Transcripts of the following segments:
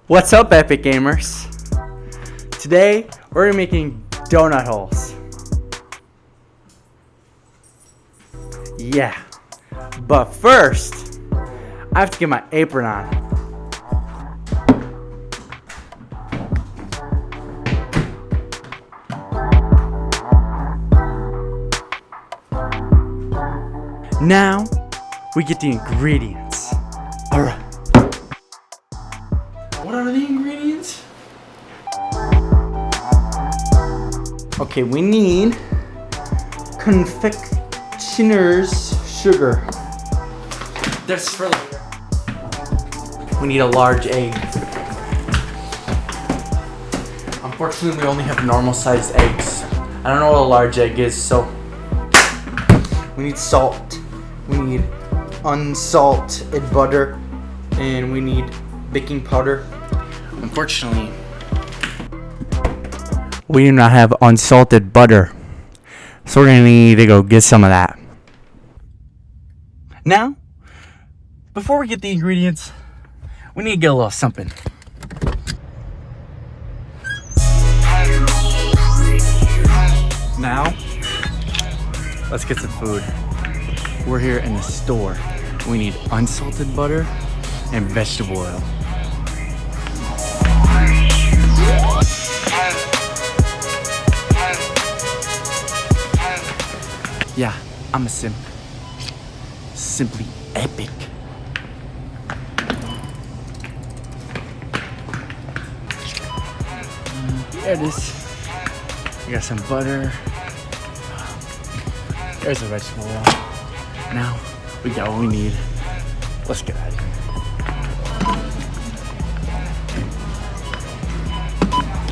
What's up, Epic Gamers? Today, we're making donut holes. Yeah, but first, I have to get my apron on. Now, we get the ingredients. Alright. What are the ingredients? Okay, we need confectioner's sugar. That's for later. We need a large egg. Unfortunately, we only have normal sized eggs. I don't know what a large egg is, so we need salt. We need unsalted butter, and we need baking powder. Unfortunately, we do not have unsalted butter, so we're gonna need to go get some of that. Now, before we get the ingredients, we need to get a little something. Now, let's get some food. We're here in the store. We need unsalted butter and vegetable oil. Yeah, I'm a simp. Simply epic. There it is. We got some butter. There's the vegetable oil. Now we got what we need. Let's get out of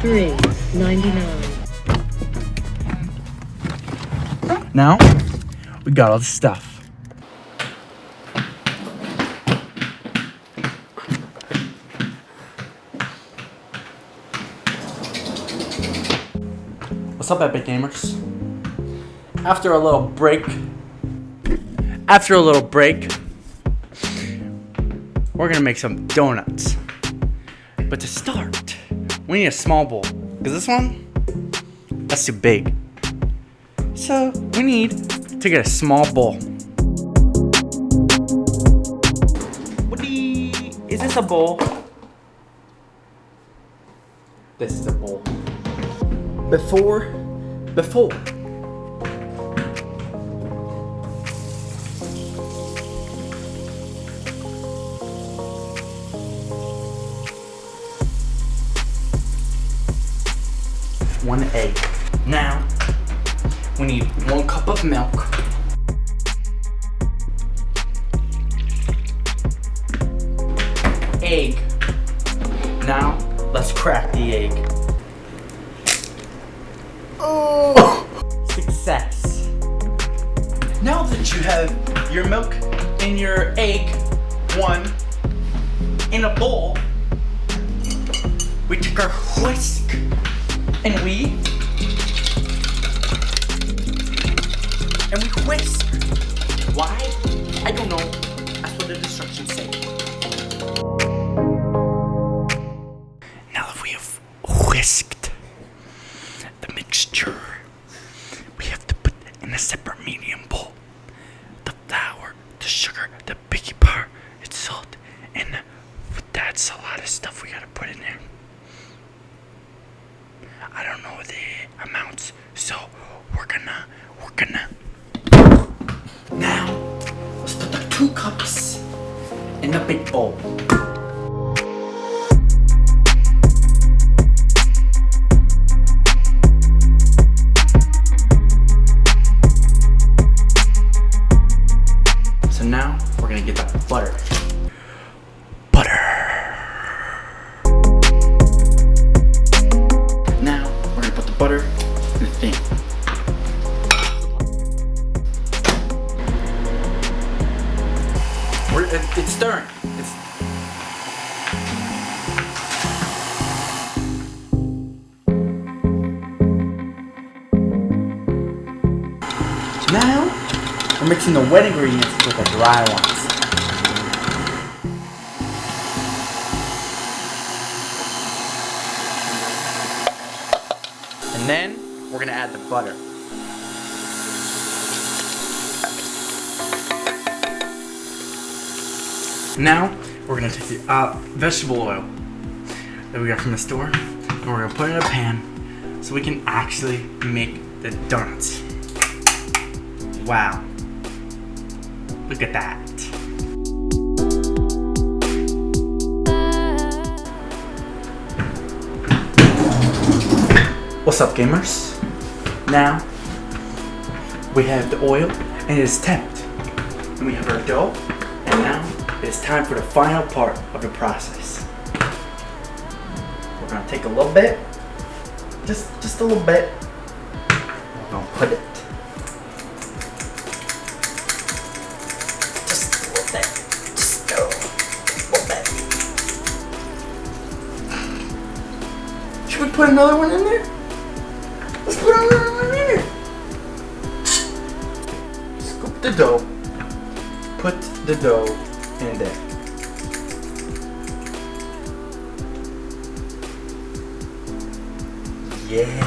here. $3.99. Now we got all the stuff. What's up, Epic Gamers? After a little break, we're gonna make some donuts. But to start, we need a small bowl, because this one, that's too big. So we need to get a small bowl. Is this a bowl? This is a bowl. Before. 1 egg. Now, we need 1 cup of milk. Egg. Now, let's crack the egg. Oh! Success. Now that you have your milk and your egg, one, in a bowl, we take our whisk and we whisk. Why? I don't know. That's what the instructions say. Now that we have whisked the mixture, we have to put in a separate medium bowl the flour, the sugar, the baking powder, the salt, and that's a lot of stuff we gotta put in there. I don't know the amounts, so we're gonna. Now, let's put the 2 cups in the big bowl. So now, we're gonna get the butter. Now, we're gonna put the butter in the thing. It's stirring. Now, we're mixing the wet ingredients with the dry ones. And then we're gonna add the butter. Now we're gonna take the vegetable oil that we got from the store, and we're gonna put it in a pan so we can actually make the donuts. Wow. Look at that. What's up, gamers? Now we have the oil and it is tapped. And we have our dough, and now it's time for the final part of the process. We're gonna take a little bit, just a little bit. We're gonna put it just a little bit, just a little bit. Should we put another one in there? Let's put another one in there. Scoop the dough. Put the dough in there. Yeah.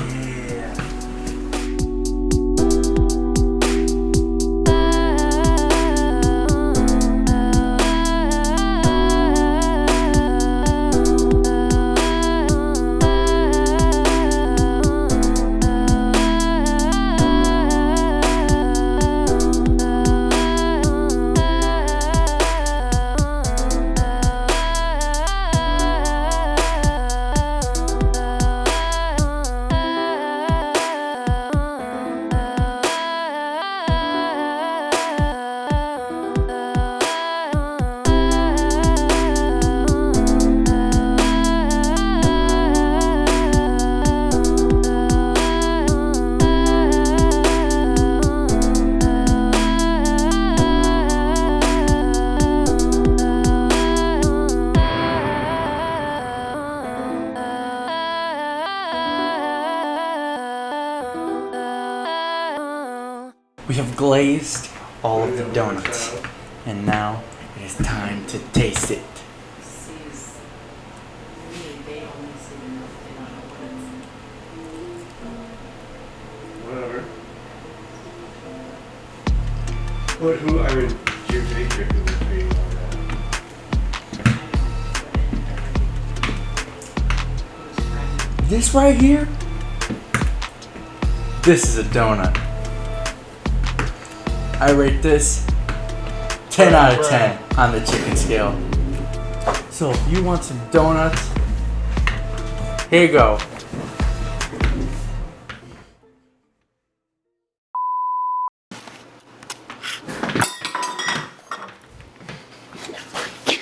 We have glazed all of the donuts, and now it is time to taste it. Whatever. What? Who? I mean, Jim Baker who was creating all that. This right here, this is a donut. I rate this 10 out of 10 on the chicken scale. So if you want some donuts, here you go.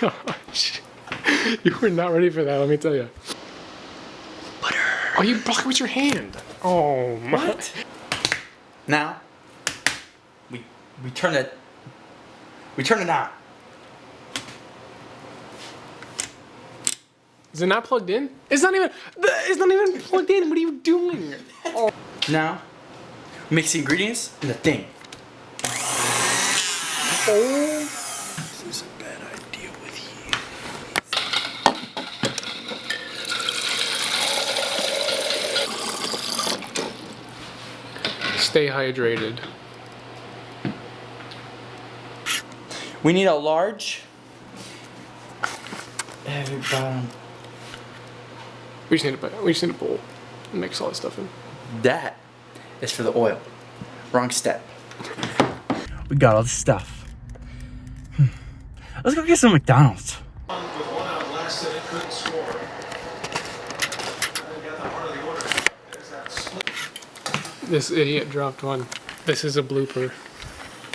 Gosh, you were not ready for that. Let me tell you. Butter. Oh, you blocked it with your hand. Oh my. What? Now, we turn it on. Is it not plugged in? It's not even plugged in. What are you doing? Oh. Now, mix the ingredients in the thing. Oh. This is a bad idea with you. Stay hydrated. We need a large heavy bottom. We just need a bowl. Mix all this stuff in. That is for the oil. Wrong step. We got all this stuff. Let's go get some McDonald's. With 1 out last and it couldn't score. Got the heart of the order. There's that split. This idiot dropped one. This is a blooper.